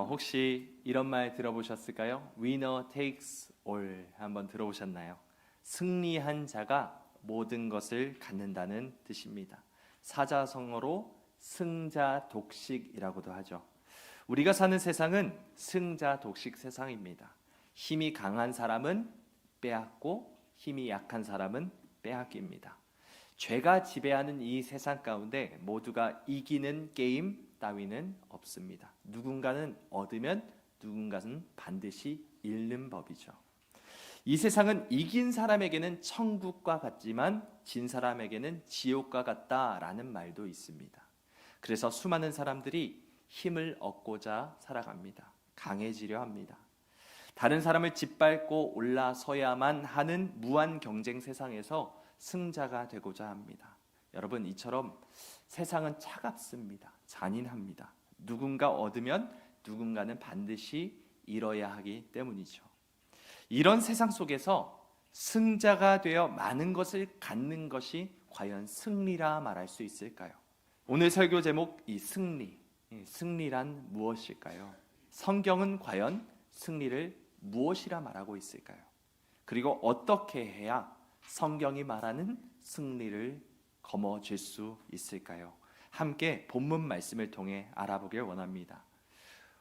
혹시 이런 말 들어보셨을까요? Winner takes all 한번 들어보셨나요? 승리한 자가 모든 것을 갖는다는 뜻입니다. 사자성어로 승자 독식이라고도 하죠. 우리가 사는 세상은 승자 독식 세상입니다. 힘이 강한 사람은 빼앗고 힘이 약한 사람은 빼앗깁니다. 죄가 지배하는 이 세상 가운데 모두가 이기는 게임 따위는 없습니다. 누군가는 얻으면 누군가는 반드시 잃는 법이죠. 이 세상은 이긴 사람에게는 천국과 같지만 진 사람에게는 지옥과 같다라는 말도 있습니다. 그래서 수많은 사람들이 힘을 얻고자 살아갑니다. 강해지려 합니다. 다른 사람을 짓밟고 올라서야만 하는 무한 경쟁 세상에서 승자가 되고자 합니다. 여러분, 이처럼 세상은 차갑습니다. 잔인합니다. 누군가 얻으면 누군가는 반드시 잃어야 하기 때문이죠. 이런 세상 속에서 승자가 되어 많은 것을 갖는 것이 과연 승리라 말할 수 있을까요? 오늘 설교 제목, 이 승리란 무엇일까요? 성경은 과연 승리를 무엇이라 말하고 있을까요? 그리고 어떻게 해야 성경이 말하는 승리를 거머쥘 수 있을까요? 함께 본문 말씀을 통해 알아보길 원합니다.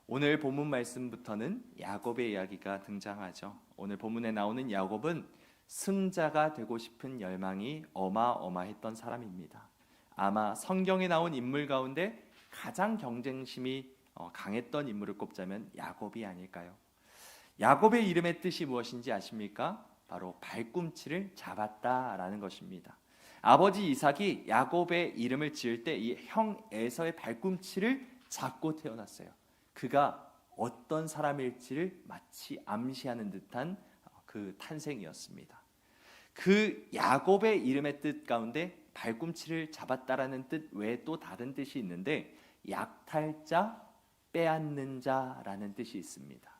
오늘 본문 말씀부터는 야곱의 이야기가 등장하죠. 오늘 본문에 나오는 야곱은 승자가 되고 싶은 열망이 어마어마했던 사람입니다. 아마 성경에 나온 인물 가운데 가장 경쟁심이 강했던 인물을 꼽자면 야곱이 아닐까요? 야곱의 이름의 뜻이 무엇인지 아십니까? 바로 발꿈치를 잡았다라는 것입니다. 아버지 이삭이 야곱의 이름을 지을 때 이 형 에서의 발꿈치를 잡고 태어났어요. 그가 어떤 사람일지를 마치 암시하는 듯한 그 탄생이었습니다. 그 야곱의 이름의 뜻 가운데 발꿈치를 잡았다라는 뜻 외에 또 다른 뜻이 있는데 약탈자, 빼앗는 자라는 뜻이 있습니다.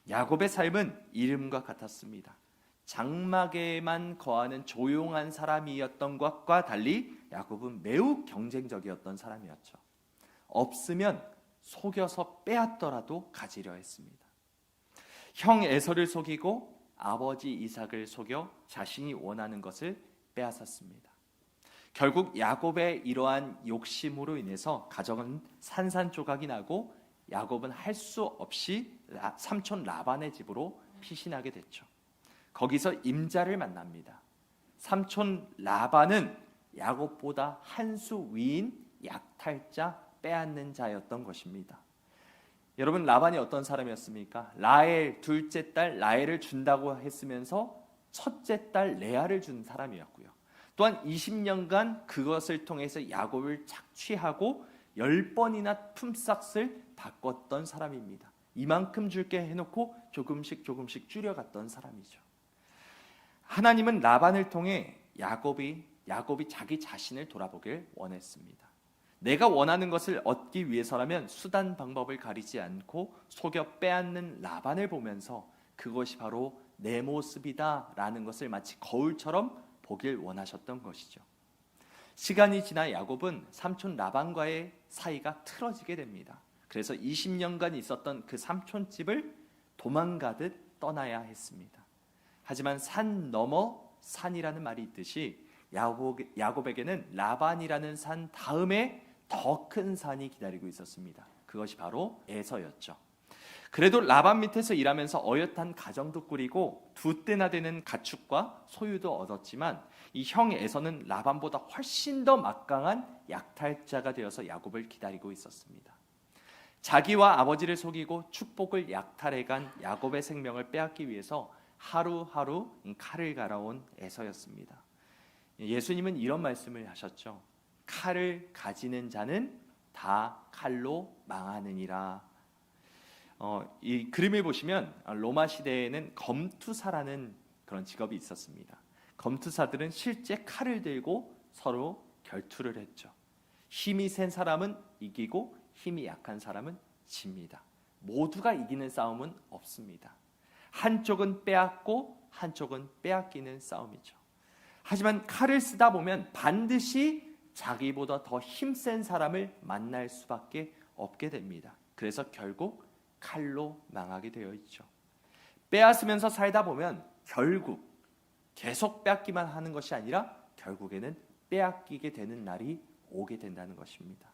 야곱의 삶은 이름과 같았습니다. 장막에만 거하는 조용한 사람이었던 것과 달리 야곱은 매우 경쟁적이었던 사람이었죠. 없으면 속여서 빼앗더라도 가지려 했습니다. 형 에서를 속이고 아버지 이삭을 속여 자신이 원하는 것을 빼앗았습니다. 결국 야곱의 이러한 욕심으로 인해서 가정은 산산조각이 나고 야곱은 할 수 없이 삼촌 라반의 집으로 피신하게 됐죠. 거기서 임자를 만납니다. 삼촌 라반은 야곱보다 한 수 위인 약탈자, 빼앗는 자였던 것입니다. 여러분, 라반이 어떤 사람이었습니까? 라헬 둘째 딸 라헬을 준다고 했으면서 첫째 딸 레아를 준 사람이었고요. 또한 20년간 그것을 통해서 야곱을 착취하고 10번이나 품삯을 바꿨던 사람입니다. 이만큼 줄게 해놓고 조금씩 줄여갔던 사람이죠. 하나님은 라반을 통해 야곱이 자기 자신을 돌아보길 원했습니다. 내가 원하는 것을 얻기 위해서라면 수단 방법을 가리지 않고 속여 빼앗는 라반을 보면서 그것이 바로 내 모습이다라는 것을 마치 거울처럼 보길 원하셨던 것이죠. 시간이 지나 야곱은 삼촌 라반과의 사이가 틀어지게 됩니다. 그래서 20년간 있었던 그 삼촌 집을 도망가듯 떠나야 했습니다. 하지만 산 넘어 산이라는 말이 있듯이 야곱에게는 라반이라는 산 다음에 더 큰 산이 기다리고 있었습니다. 그것이 바로 에서였죠. 그래도 라반 밑에서 일하면서 어엿한 가정도 꾸리고 두 떼나 되는 가축과 소유도 얻었지만 이 형 에서는 라반보다 훨씬 더 막강한 약탈자가 되어서 야곱을 기다리고 있었습니다. 자기와 아버지를 속이고 축복을 약탈해간 야곱의 생명을 빼앗기 위해서 하루하루 칼을 갈아온 에서였습니다. 예수님은 이런 말씀을 하셨죠. 칼을 가지는 자는 다 칼로 망하느니라. 이 그림을 보시면 로마 시대에는 검투사라는 그런 직업이 있었습니다. 검투사들은 실제 칼을 들고 서로 결투를 했죠. 힘이 센 사람은 이기고 힘이 약한 사람은 집니다. 모두가 이기는 싸움은 없습니다. 한쪽은 빼앗고 한쪽은 빼앗기는 싸움이죠. 하지만 칼을 쓰다 보면 반드시 자기보다 더 힘센 사람을 만날 수밖에 없게 됩니다. 그래서 결국 칼로 망하게 되어 있죠. 빼앗으면서 살다 보면 결국 계속 빼앗기만 하는 것이 아니라 결국에는 빼앗기게 되는 날이 오게 된다는 것입니다.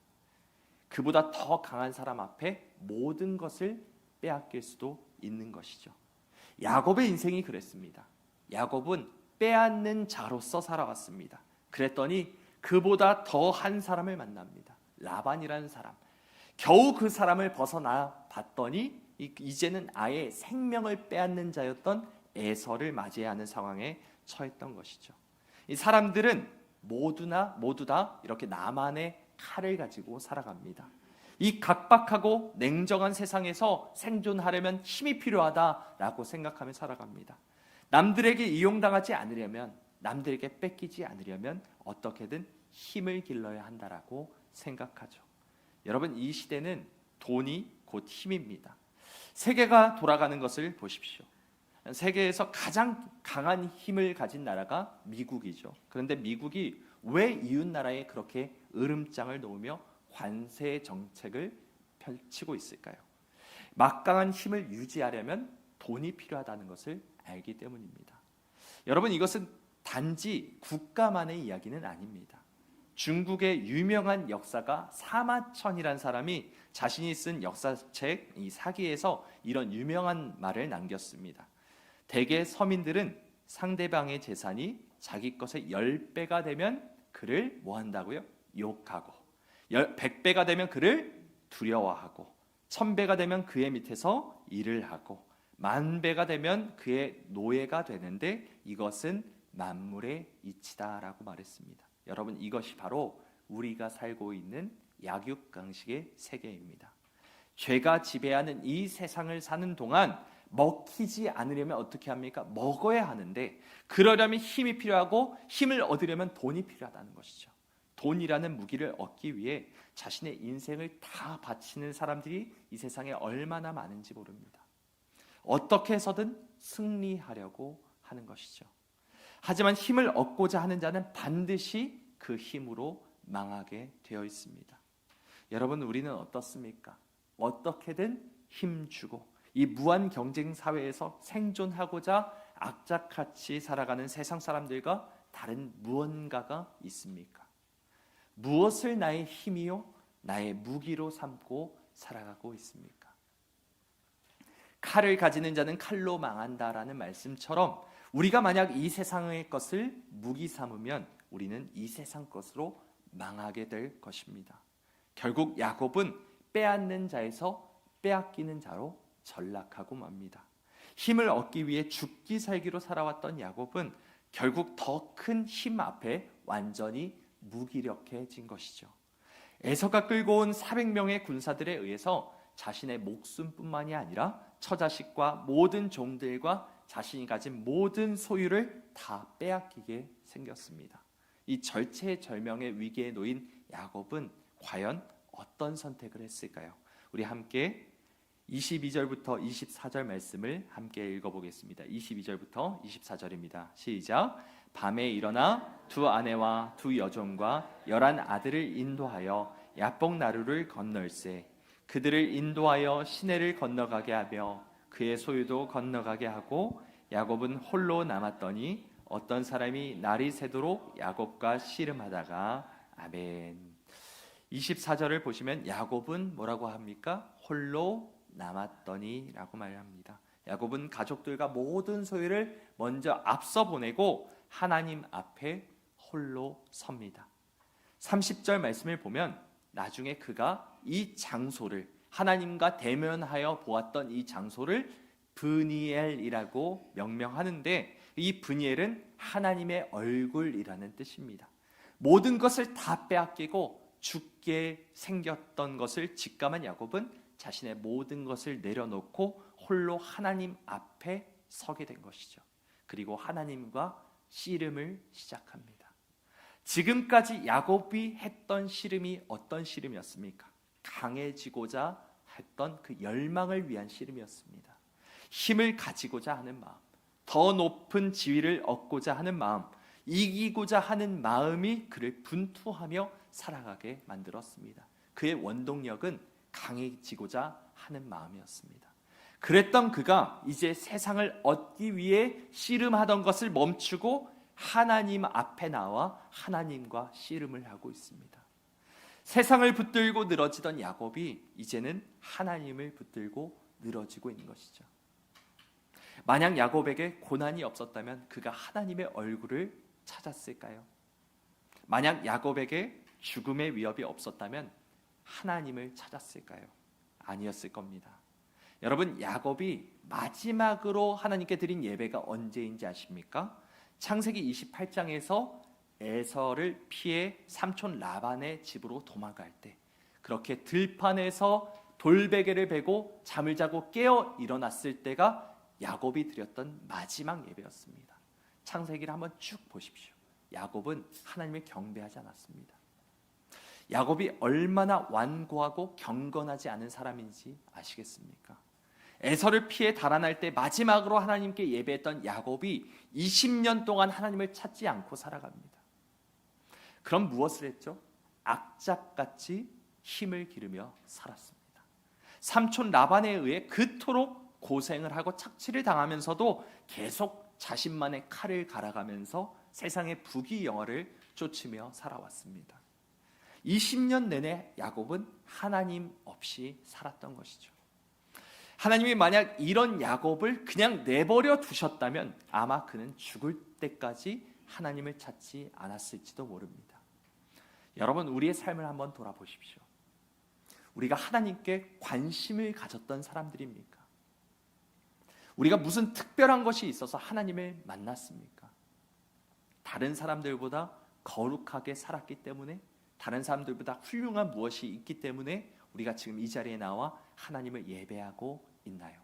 그보다 더 강한 사람 앞에 모든 것을 빼앗길 수도 있는 것이죠. 야곱의 인생이 그랬습니다. 야곱은 빼앗는 자로서 살아왔습니다. 그랬더니 그보다 더한 사람을 만납니다. 라반이라는 사람. 겨우 그 사람을 벗어나 봤더니 이제는 아예 생명을 빼앗는 자였던 에서를 맞이해야 하는 상황에 처했던 것이죠. 이 사람들은 모두 다 이렇게 나만의 칼을 가지고 살아갑니다. 이 각박하고 냉정한 세상에서 생존하려면 힘이 필요하다라고 생각하며 살아갑니다. 남들에게 이용당하지 않으려면, 남들에게 뺏기지 않으려면 어떻게든 힘을 길러야 한다라고 생각하죠. 여러분, 이 시대는 돈이 곧 힘입니다. 세계가 돌아가는 것을 보십시오. 세계에서 가장 강한 힘을 가진 나라가 미국이죠. 그런데 미국이 왜 이웃 나라에 그렇게 으름장을 놓으며 관세 정책을 펼치고 있을까요? 막강한 힘을 유지하려면 돈이 필요하다는 것을 알기 때문입니다. 여러분, 이것은 단지 국가만의 이야기는 아닙니다. 중국의 유명한 역사가 사마천이라는 사람이 자신이 쓴 역사책 이 사기에서 이런 유명한 말을 남겼습니다. 대개 서민들은 상대방의 재산이 자기 것의 10배가 되면 그를 뭐 한다고요? 욕하고, 100배가 되면 그를 두려워하고, 1000배가 되면 그의 밑에서 일을 하고, 10,000배가 되면 그의 노예가 되는데 이것은 만물의 이치다라고 말했습니다. 여러분, 이것이 바로 우리가 살고 있는 약육강식의 세계입니다. 죄가 지배하는 이 세상을 사는 동안 먹히지 않으려면 어떻게 합니까? 먹어야 하는데, 그러려면 힘이 필요하고 힘을 얻으려면 돈이 필요하다는 것이죠. 돈이라는 무기를 얻기 위해 자신의 인생을 다 바치는 사람들이 이 세상에 얼마나 많은지 모릅니다. 어떻게 해서든 승리하려고 하는 것이죠. 하지만 힘을 얻고자 하는 자는 반드시 그 힘으로 망하게 되어 있습니다. 여러분, 우리는 어떻습니까? 어떻게든 힘주고 이 무한 경쟁 사회에서 생존하고자 악착같이 살아가는 세상 사람들과 다른 무언가가 있습니까? 무엇을 나의 힘이요, 나의 무기로 삼고 살아가고 있습니까? 칼을 가지는 자는 칼로 망한다라는 말씀처럼 우리가 만약 이 세상의 것을 무기 삼으면 우리는 이 세상 것으로 망하게 될 것입니다. 결국 야곱은 빼앗는 자에서 빼앗기는 자로 전락하고 맙니다. 힘을 얻기 위해 죽기 살기로 살아왔던 야곱은 결국 더 큰 힘 앞에 완전히 무기력해진 것이죠. 에서가 끌고 온 400명의 군사들에 의해서 자신의 목숨뿐만이 아니라 처자식과 모든 종들과 자신이 가진 모든 소유를 다 빼앗기게 생겼습니다. 이 절체절명의 위기에 놓인 야곱은 과연 어떤 선택을 했을까요? 우리 함께 22절부터 24절 말씀을 함께 읽어보겠습니다. 22절부터 24절입니다. 시작. 밤에 일어나 두 아내와 두 여종과 11 아들을 인도하여 야복 나루를 건널세. 그들을 인도하여 시내를 건너가게 하며 그의 소유도 건너가게 하고 야곱은 홀로 남았더니 어떤 사람이 날이 새도록 야곱과 씨름하다가 아멘. 24절을 보시면 야곱은 뭐라고 합니까? 홀로 남았더니 라고 말합니다. 야곱은 가족들과 모든 소유를 먼저 앞서 보내고 하나님 앞에 홀로 섭니다. 30절 말씀을 보면 나중에 그가 이 장소를, 하나님과 대면하여 보았던 이 장소를 브니엘이라고 명명하는데, 이 브니엘은 하나님의 얼굴이라는 뜻입니다. 모든 것을 다 빼앗기고 죽게 생겼던 것을 직감한 야곱은 자신의 모든 것을 내려놓고 홀로 하나님 앞에 서게 된 것이죠. 그리고 하나님과 씨름을 시작합니다. 지금까지 야곱이 했던 씨름이 어떤 씨름이었습니까? 강해지고자 했던 그 열망을 위한 씨름이었습니다. 힘을 가지고자 하는 마음, 더 높은 지위를 얻고자 하는 마음, 이기고자 하는 마음이 그를 분투하며 살아가게 만들었습니다. 그의 원동력은 강해지고자 하는 마음이었습니다. 그랬던 그가 이제 세상을 얻기 위해 씨름하던 것을 멈추고 하나님 앞에 나와 하나님과 씨름을 하고 있습니다. 세상을 붙들고 늘어지던 야곱이 이제는 하나님을 붙들고 늘어지고 있는 것이죠. 만약 야곱에게 고난이 없었다면 그가 하나님의 얼굴을 찾았을까요? 만약 야곱에게 죽음의 위협이 없었다면 하나님을 찾았을까요? 아니었을 겁니다. 여러분, 야곱이 마지막으로 하나님께 드린 예배가 언제인지 아십니까? 창세기 28장에서 에서를 피해 삼촌 라반의 집으로 도망갈 때, 그렇게 들판에서 돌베개를 베고 잠을 자고 깨어 일어났을 때가 야곱이 드렸던 마지막 예배였습니다. 창세기를 한번 쭉 보십시오. 야곱은 하나님을 경배하지 않았습니다. 야곱이 얼마나 완고하고 경건하지 않은 사람인지 아시겠습니까? 에서를 피해 달아날 때 마지막으로 하나님께 예배했던 야곱이 20년 동안 하나님을 찾지 않고 살아갑니다. 그럼 무엇을 했죠? 악잡같이 힘을 기르며 살았습니다. 삼촌 라반에 의해 그토록 고생을 하고 착취를 당하면서도 계속 자신만의 칼을 갈아가면서 세상의 부귀영화를 쫓으며 살아왔습니다. 20년 내내 야곱은 하나님 없이 살았던 것이죠. 하나님이 만약 이런 야곱을 그냥 내버려 두셨다면 아마 그는 죽을 때까지 하나님을 찾지 않았을지도 모릅니다. 여러분, 우리의 삶을 한번 돌아보십시오. 우리가 하나님께 관심을 가졌던 사람들입니까? 우리가 무슨 특별한 것이 있어서 하나님을 만났습니까? 다른 사람들보다 거룩하게 살았기 때문에, 다른 사람들보다 훌륭한 무엇이 있기 때문에 우리가 지금 이 자리에 나와 하나님을 예배하고 있나요?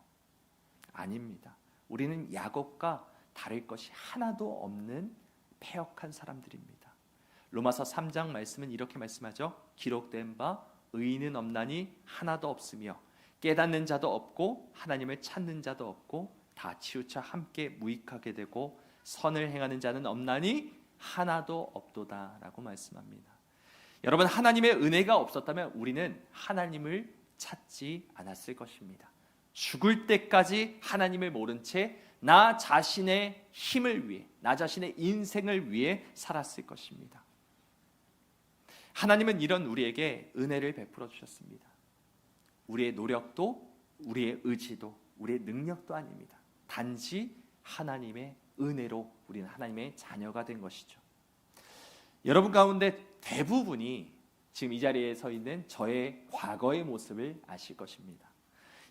아닙니다. 우리는 야곱과 다를 것이 하나도 없는 패역한 사람들입니다. 로마서 3장 말씀은 이렇게 말씀하죠. 기록된 바 의인은 없나니 하나도 없으며 깨닫는 자도 없고 하나님을 찾는 자도 없고 다 치우쳐 함께 무익하게 되고 선을 행하는 자는 없나니 하나도 없도다 라고 말씀합니다. 여러분, 하나님의 은혜가 없었다면 우리는 하나님을 찾지 않았을 것입니다. 죽을 때까지 하나님을 모른 채 나 자신의 힘을 위해, 나 자신의 인생을 위해 살았을 것입니다. 하나님은 이런 우리에게 은혜를 베풀어 주셨습니다. 우리의 노력도, 우리의 의지도, 우리의 능력도 아닙니다. 단지 하나님의 은혜로 우리는 하나님의 자녀가 된 것이죠. 여러분 가운데 대부분이 지금 이 자리에 서 있는 저의 과거의 모습을 아실 것입니다.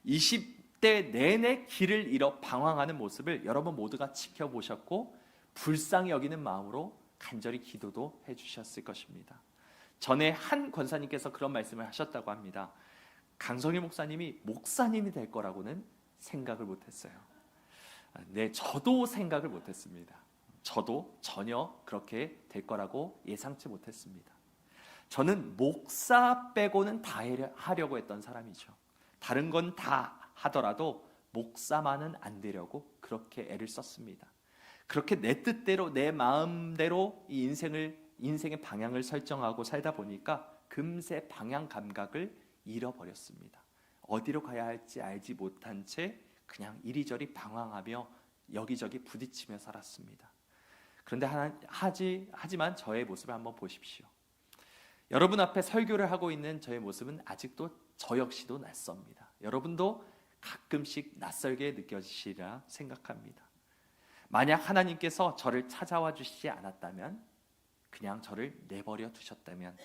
20대 내내 길을 잃어 방황하는 모습을 여러분 모두가 지켜보셨고 불쌍히 여기는 마음으로 간절히 기도도 해주셨을 것입니다. 전에 한 권사님께서 그런 말씀을 하셨다고 합니다. 강성일 목사님이 목사님이 될 거라고는 생각을 못했어요. 네, 저도 생각을 못했습니다. 저도 전혀 그렇게 될 거라고 예상치 못했습니다. 저는 목사 빼고는 다 하려고 했던 사람이죠. 다른 건 다 하더라도 목사만은 안 되려고 그렇게 애를 썼습니다. 그렇게 내 뜻대로 내 마음대로 이 인생의 방향을 설정하고 살다 보니까 금세 방향 감각을 잃어버렸습니다. 어디로 가야 할지 알지 못한 채 그냥 이리저리 방황하며 여기저기 부딪히며 살았습니다. 그런데 하지만 저의 모습을 한번 보십시오. 여러분 앞에 설교를 하고 있는 저의 모습은 아직도 저 역시도 낯섭니다. 여러분도 가끔씩 낯설게 느껴지시리라 생각합니다. 만약 하나님께서 저를 찾아와 주시지 않았다면, 그냥 저를 내버려 두셨다면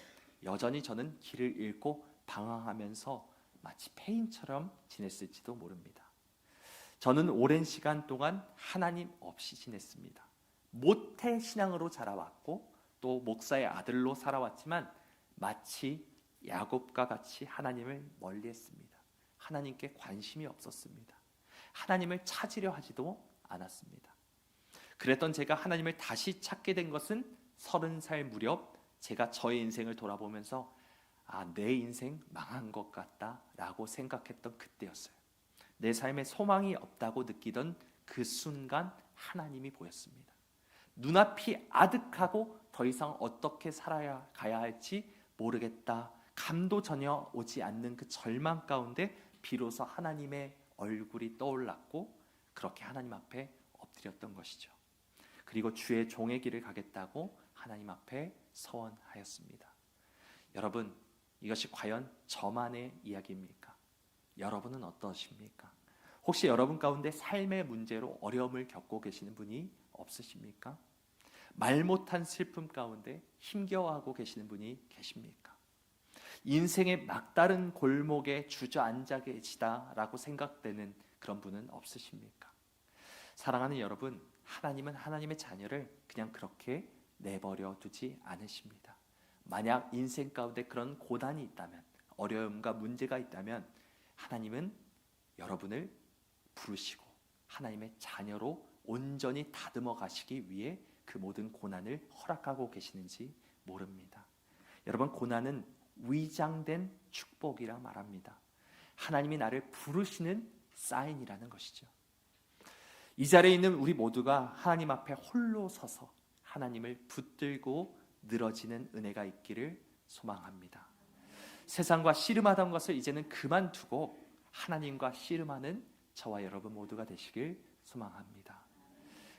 여전히 저는 길을 잃고 방황하면서 마치 폐인처럼 지냈을지도 모릅니다. 저는 오랜 시간 동안 하나님 없이 지냈습니다. 모태 신앙으로 자라왔고 또 목사의 아들로 살아왔지만 마치 야곱과 같이 하나님을 멀리했습니다. 하나님께 관심이 없었습니다. 하나님을 찾으려 하지도 않았습니다. 그랬던 제가 하나님을 다시 찾게 된 것은 30살 무렵 제가 저의 인생을 돌아보면서 내 인생 망한 것 같다라고 생각했던 그때였어요. 내 삶에 소망이 없다고 느끼던 그 순간 하나님이 보였습니다. 눈앞이 아득하고 더 이상 어떻게 살아가야 할지 모르겠다. 감도 전혀 오지 않는 그 절망 가운데 비로소 하나님의 얼굴이 떠올랐고 그렇게 하나님 앞에 엎드렸던 것이죠. 그리고 주의 종의 길을 가겠다고 하나님 앞에 서원하였습니다. 여러분, 이것이 과연 저만의 이야기입니까? 여러분은 어떠십니까? 혹시 여러분 가운데 삶의 문제로 어려움을 겪고 계시는 분이 없으십니까? 말 못한 슬픔 가운데 힘겨워하고 계시는 분이 계십니까? 인생의 막다른 골목에 주저앉아 계시다라고 생각되는 그런 분은 없으십니까? 사랑하는 여러분, 하나님은 하나님의 자녀를 그냥 그렇게 내버려 두지 않으십니다. 만약 인생 가운데 그런 고난이 있다면, 어려움과 문제가 있다면 하나님은 여러분을 부르시고 하나님의 자녀로 온전히 다듬어 가시기 위해 그 모든 고난을 허락하고 계시는지 모릅니다. 여러분, 고난은 위장된 축복이라 말합니다. 하나님이 나를 부르시는 사인이라는 것이죠. 이 자리에 있는 우리 모두가 하나님 앞에 홀로 서서 하나님을 붙들고 늘어지는 은혜가 있기를 소망합니다. 세상과 씨름하던 것을 이제는 그만두고 하나님과 씨름하는 저와 여러분 모두가 되시길 소망합니다.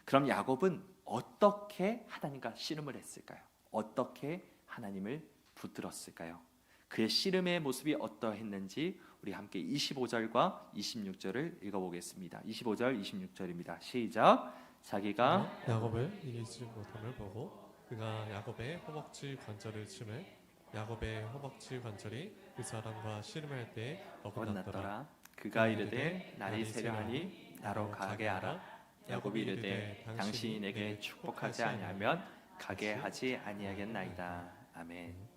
그럼 야곱은 어떻게 하나님과 씨름을 했을까요? 어떻게 하나님을 붙들었을까요? 그의 씨름의 모습이 어떠했는지 우리 함께 25절과 26절을 읽어보겠습니다. 25절, 26절입니다. 시작. 자기가 야곱을 이기지 못함을 보고 그가 야곱의 허벅지 관절을 치매 야곱의 허벅지 관절이 그 사람과 씨름할 때 어긋났더라. 그가 이르되 날이 새려하니 나로 가게 하라. 야곱이 이르되 당신이 내게 축복하지 아니하면 가게 하지 아니하겠나이다. 아멘.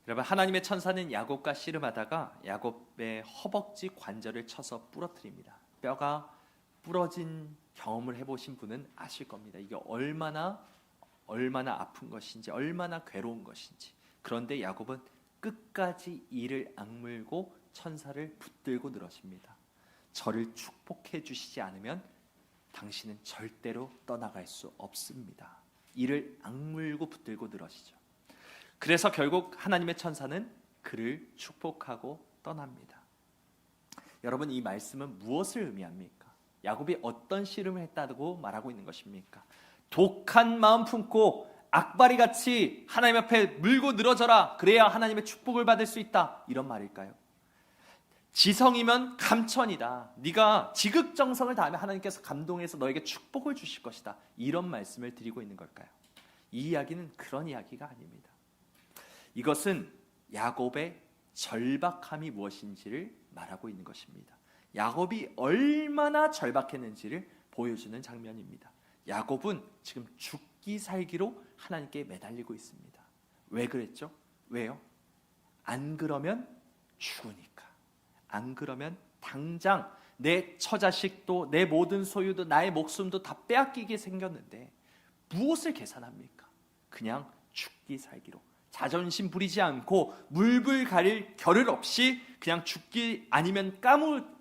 여러분, 하나님의 천사는 야곱과 씨름하다가 야곱의 허벅지 관절을 쳐서 부러뜨립니다. 뼈가 부러진 경험을 해보신 분은 아실 겁니다. 이게 얼마나 아픈 것인지, 얼마나 괴로운 것인지. 그런데 야곱은 끝까지 이를 악물고 천사를 붙들고 늘어집니다. 저를 축복해 주시지 않으면 당신은 절대로 떠나갈 수 없습니다. 이를 악물고 붙들고 늘어지죠. 그래서 결국 하나님의 천사는 그를 축복하고 떠납니다. 여러분, 이 말씀은 무엇을 의미합니까? 야곱이 어떤 씨름을 했다고 말하고 있는 것입니까? 독한 마음 품고 악바리같이 하나님 앞에 물고 늘어져라, 그래야 하나님의 축복을 받을 수 있다, 이런 말일까요? 지성이면 감천이다, 네가 지극정성을 다하면 하나님께서 감동해서 너에게 축복을 주실 것이다, 이런 말씀을 드리고 있는 걸까요? 이 이야기는 그런 이야기가 아닙니다. 이것은 야곱의 절박함이 무엇인지를 말하고 있는 것입니다. 야곱이 얼마나 절박했는지를 보여주는 장면입니다. 야곱은 지금 죽기 살기로 하나님께 매달리고 있습니다. 왜 그랬죠? 왜요? 안 그러면 죽으니까. 안 그러면 당장 내 처자식도 내 모든 소유도 나의 목숨도 다 빼앗기게 생겼는데 무엇을 계산합니까? 그냥 죽기 살기로 자존심 부리지 않고 물불 가릴 겨를 없이 그냥 죽기 아니면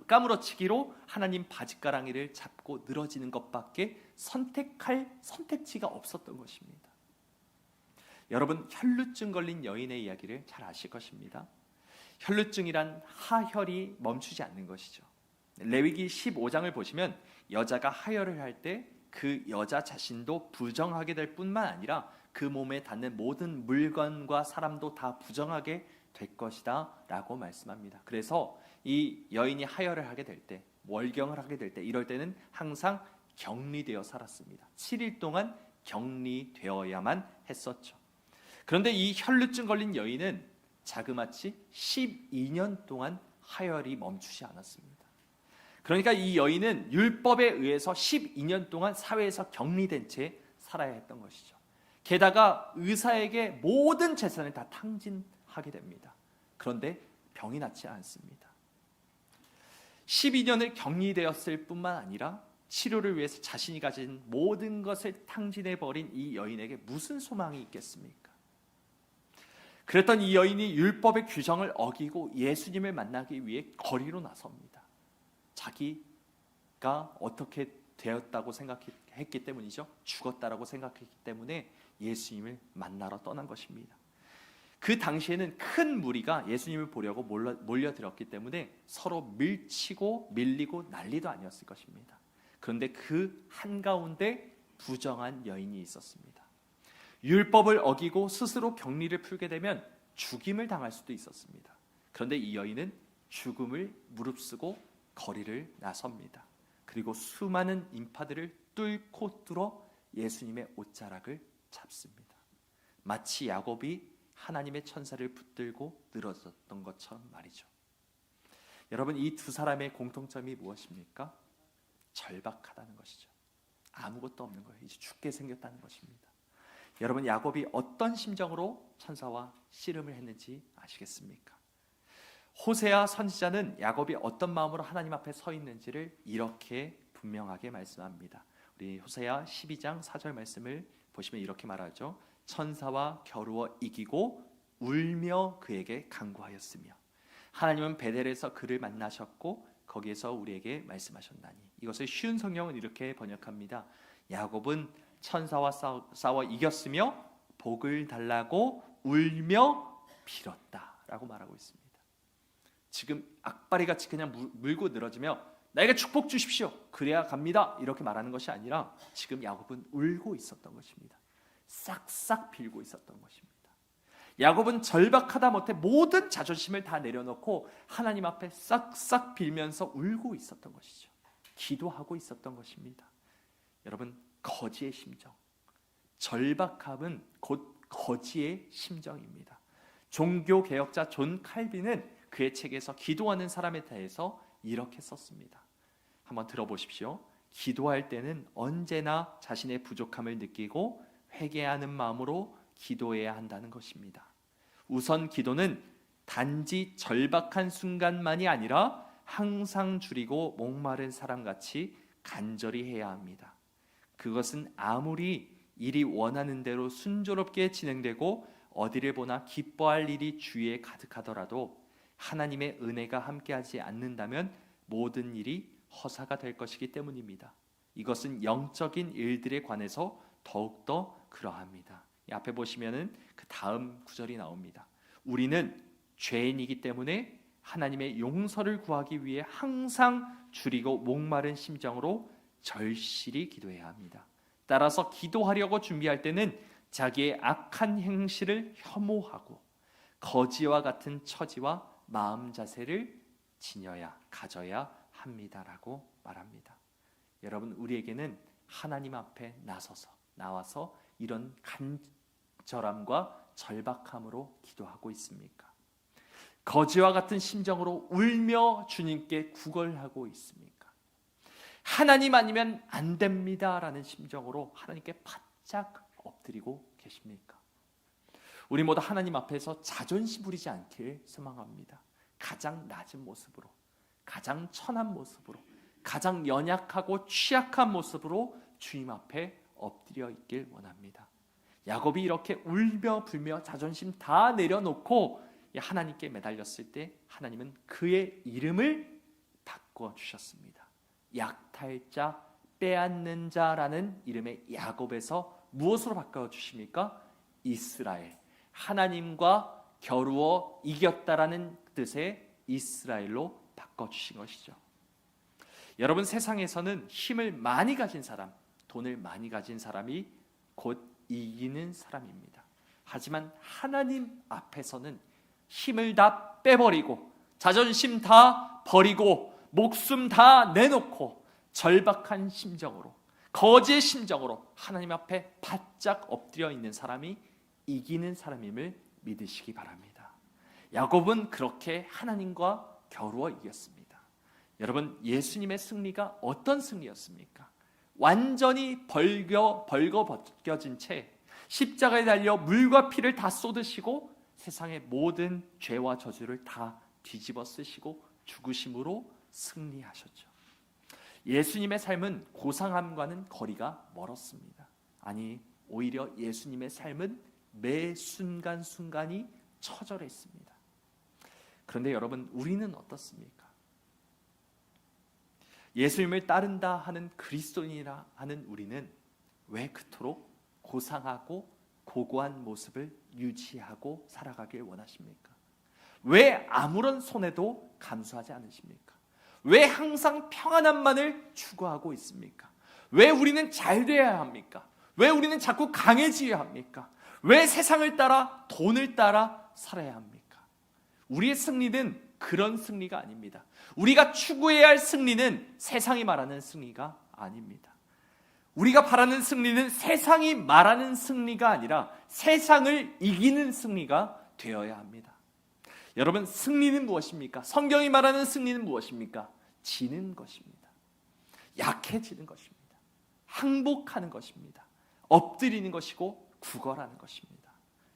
까무러치기로 하나님 바짓가랑이를 잡고 늘어지는 것밖에 선택할 선택지가 없었던 것입니다. 여러분, 혈루증 걸린 여인의 이야기를 잘 아실 것입니다. 혈루증이란 하혈이 멈추지 않는 것이죠. 레위기 15장을 보시면 여자가 하혈을 할 때 그 여자 자신도 부정하게 될 뿐만 아니라 그 몸에 닿는 모든 물건과 사람도 다 부정하게 될 것이다 라고 말씀합니다. 그래서 이 여인이 하혈을 하게 될 때, 월경을 하게 될 때, 이럴 때는 항상 격리되어 살았습니다. 7일 동안 격리되어야만 했었죠. 그런데 이 혈루증 걸린 여인은 자그마치 12년 동안 하혈이 멈추지 않았습니다. 그러니까 이 여인은 율법에 의해서 12년 동안 사회에서 격리된 채 살아야 했던 것이죠. 게다가 의사에게 모든 재산을 다 탕진하게 됩니다. 그런데 병이 낫지 않습니다. 12년을 격리되었을 뿐만 아니라 치료를 위해서 자신이 가진 모든 것을 탕진해버린 이 여인에게 무슨 소망이 있겠습니까? 그랬던 이 여인이 율법의 규정을 어기고 예수님을 만나기 위해 거리로 나섭니다. 자기가 어떻게 되었다고 생각했기 때문이죠. 죽었다라고 생각했기 때문에 예수님을 만나러 떠난 것입니다. 그 당시에는 큰 무리가 예수님을 보려고 몰려들었기 때문에 서로 밀치고 밀리고 난리도 아니었을 것입니다. 그런데 그 한가운데 부정한 여인이 있었습니다. 율법을 어기고 스스로 병리를 풀게 되면 죽임을 당할 수도 있었습니다. 그런데 이 여인은 죽음을 무릅쓰고 거리를 나섭니다. 그리고 수많은 인파들을 뚫고 뚫어 예수님의 옷자락을 잡습니다. 마치 야곱이 하나님의 천사를 붙들고 늘어졌던 것처럼 말이죠. 여러분, 이 두 사람의 공통점이 무엇입니까? 절박하다는 것이죠. 아무것도 없는 거예요. 이제 죽게 생겼다는 것입니다. 여러분, 야곱이 어떤 심정으로 천사와 씨름을 했는지 아시겠습니까? 호세아 선지자는 야곱이 어떤 마음으로 하나님 앞에 서 있는지를 이렇게 분명하게 말씀합니다. 우리 호세아 12장 4절 말씀을 보시면 이렇게 말하죠. 천사와 겨루어 이기고 울며 그에게 간구하였으며 하나님은 베델에서 그를 만나셨고 거기에서 우리에게 말씀하셨나니. 이것을 쉬운 성경은 이렇게 번역합니다. 야곱은 천사와 싸워 이겼으며 복을 달라고 울며 빌었다라고 말하고 있습니다. 지금 악바리같이 그냥 물고 늘어지며 나에게 축복 주십시오, 그래야 갑니다, 이렇게 말하는 것이 아니라 지금 야곱은 울고 있었던 것입니다. 싹싹 빌고 있었던 것입니다. 야곱은 절박하다 못해 모든 자존심을 다 내려놓고 하나님 앞에 싹싹 빌면서 울고 있었던 것이죠. 기도하고 있었던 것입니다. 여러분, 거지의 심정, 절박함은 곧 거지의 심정입니다. 종교개혁자 존 칼빈은 그의 책에서 기도하는 사람에 대해서 이렇게 썼습니다. 한번 들어보십시오. 기도할 때는 언제나 자신의 부족함을 느끼고 회개하는 마음으로 기도해야 한다는 것입니다. 우선 기도는 단지 절박한 순간만이 아니라 항상 줄이고 목마른 사람같이 간절히 해야 합니다. 그것은 아무리 일이 원하는 대로 순조롭게 진행되고 어디를 보나 기뻐할 일이 주위에 가득하더라도 하나님의 은혜가 함께하지 않는다면 모든 일이 허사가 될 것이기 때문입니다. 이것은 영적인 일들에 관해서 더욱더 그러합니다. 이 앞에 보시면은 그 다음 구절이 나옵니다. 우리는 죄인이기 때문에 하나님의 용서를 구하기 위해 항상 줄이고 목마른 심정으로 절실히 기도해야 합니다. 따라서 기도하려고 준비할 때는 자기의 악한 행실을 혐오하고 거지와 같은 처지와 마음 자세를 가져야 합니다라고 말합니다. 여러분, 우리에게는 하나님 앞에 나와서 이런 간절함과 절박함으로 기도하고 있습니까? 거지와 같은 심정으로 울며 주님께 구걸하고 있습니까? 하나님 아니면 안 됩니다라는 심정으로 하나님께 바짝 엎드리고 계십니까? 우리 모두 하나님 앞에서 자존심 부리지 않길 소망합니다. 가장 낮은 모습으로, 가장 천한 모습으로, 가장 연약하고 취약한 모습으로 주님 앞에 엎드려 있길 원합니다. 야곱이 이렇게 울며 불며 자존심 다 내려놓고 하나님께 매달렸을 때 하나님은 그의 이름을 바꿔주셨습니다. 약탈자, 빼앗는 자라는 이름의 야곱에서 무엇으로 바꿔주십니까? 이스라엘, 하나님과 겨루어 이겼다라는 뜻의 이스라엘로 바꿔주신 것이죠. 여러분, 세상에서는 힘을 많이 가진 사람, 돈을 많이 가진 사람이 곧 이기는 사람입니다. 하지만 하나님 앞에서는 힘을 다 빼버리고 자존심 다 버리고 목숨 다 내놓고 절박한 심정으로, 거지의 심정으로 하나님 앞에 바짝 엎드려 있는 사람이 이기는 사람임을 믿으시기 바랍니다. 야곱은 그렇게 하나님과 겨루어 이겼습니다. 여러분, 예수님의 승리가 어떤 승리였습니까? 완전히 벌거벗겨진 채 십자가에 달려 물과 피를 다 쏟으시고 세상의 모든 죄와 저주를 다 뒤집어 쓰시고 죽으심으로 승리하셨죠. 예수님의 삶은 고상함과는 거리가 멀었습니다. 아니, 오히려 예수님의 삶은 매 순간순간이 처절했습니다. 그런데 여러분, 우리는 어떻습니까? 예수님을 따른다 하는 그리스도인이라 하는 우리는 왜 그토록 고상하고 고고한 모습을 유지하고 살아가길 원하십니까? 왜 아무런 손해도 감수하지 않으십니까? 왜 항상 평안함만을 추구하고 있습니까? 왜 우리는 잘 돼야 합니까? 왜 우리는 자꾸 강해져야 합니까? 왜 세상을 따라 돈을 따라 살아야 합니까? 우리의 승리는 그런 승리가 아닙니다. 우리가 추구해야 할 승리는 세상이 말하는 승리가 아닙니다. 우리가 바라는 승리는 세상이 말하는 승리가 아니라 세상을 이기는 승리가 되어야 합니다. 여러분, 승리는 무엇입니까? 성경이 말하는 승리는 무엇입니까? 지는 것입니다. 약해지는 것입니다. 항복하는 것입니다. 엎드리는 것이고 구걸하는 것입니다.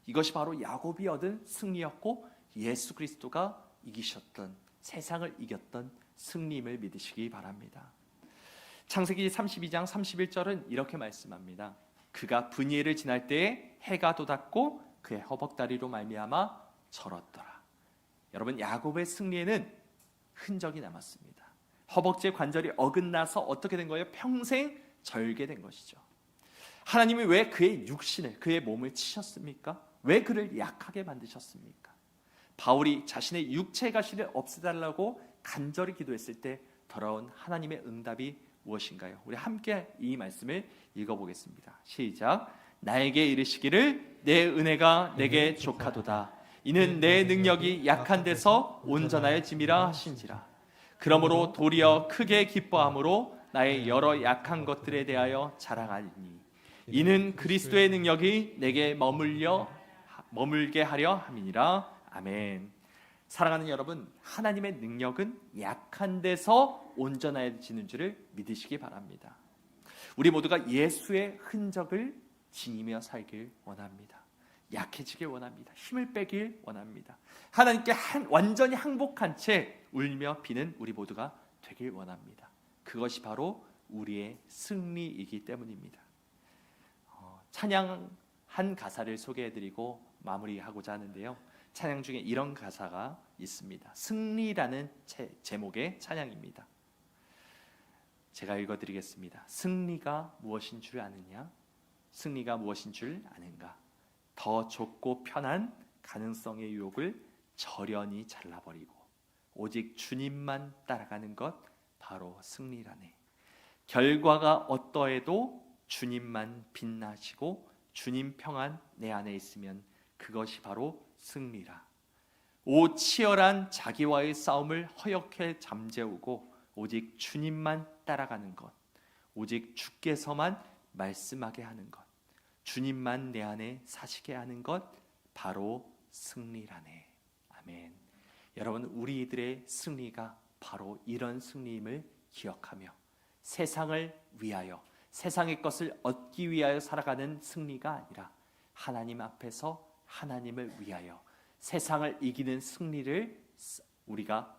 이것이 바로 야곱이 얻은 승리였고 예수 그리스도가 이기셨던, 세상을 이겼던 승리임을 믿으시기 바랍니다. 창세기 32장 31절은 이렇게 말씀합니다. 그가 분이엘을 지날 때에 해가 돋았고 그의 허벅다리로 말미암아 절었더라. 여러분, 야곱의 승리에는 흔적이 남았습니다. 허벅지의 관절이 어긋나서 어떻게 된 거예요? 평생 절개된 것이죠. 하나님이 왜 그의 육신을, 그의 몸을 치셨습니까? 왜 그를 약하게 만드셨습니까? 바울이 자신의 육체 가시를 없애달라고 간절히 기도했을 때 돌아온 하나님의 응답이 무엇인가요? 우리 함께 이 말씀을 읽어보겠습니다. 시작. 나에게 이르시기를 내 은혜가 내게 족하도다. 이는 내 능력이 약한 데서 온전하여짐이라 하신지라. 그러므로 도리어 크게 기뻐함으로 나의 여러 약한 것들에 대하여 자랑하리니 이는 그리스도의 능력이 내게 머물게 하려 함이니라. 아멘. 사랑하는 여러분, 하나님의 능력은 약한 데서 온전해지는 줄을 믿으시기 바랍니다. 우리 모두가 예수의 흔적을 지니며 살길 원합니다. 약해지길 원합니다. 힘을 빼길 원합니다. 하나님께 완전히 항복한 채 울며 비는 우리 모두가 되길 원합니다. 그것이 바로 우리의 승리이기 때문입니다. 찬양 한 가사를 소개해드리고 마무리하고자 하는데요. 찬양 중에 이런 가사가 있습니다. 승리라는 제목의 찬양입니다. 제가 읽어드리겠습니다. 승리가 무엇인 줄 아느냐? 승리가 무엇인 줄 아는가? 더 좁고 편한 가능성의 유혹을 저련히 잘라버리고 오직 주님만 따라가는 것, 바로 승리라네. 결과가 어떠해도 주님만 빛나시고 주님 평안 내 안에 있으면 그것이 바로 승리라. 오 치열한 자기와의 싸움을 허옇게 잠재우고 오직 주님만 따라가는 것, 오직 주께서만 말씀하게 하는 것, 주님만 내 안에 사시게 하는 것, 바로 승리라네. 아멘. 여러분, 우리들의 승리가 바로 이런 승리임을 기억하며 세상을 위하여, 세상의 것을 얻기 위하여 살아가는 승리가 아니라 하나님 앞에서 하나님을 위하여 세상을 이기는 승리를 우리가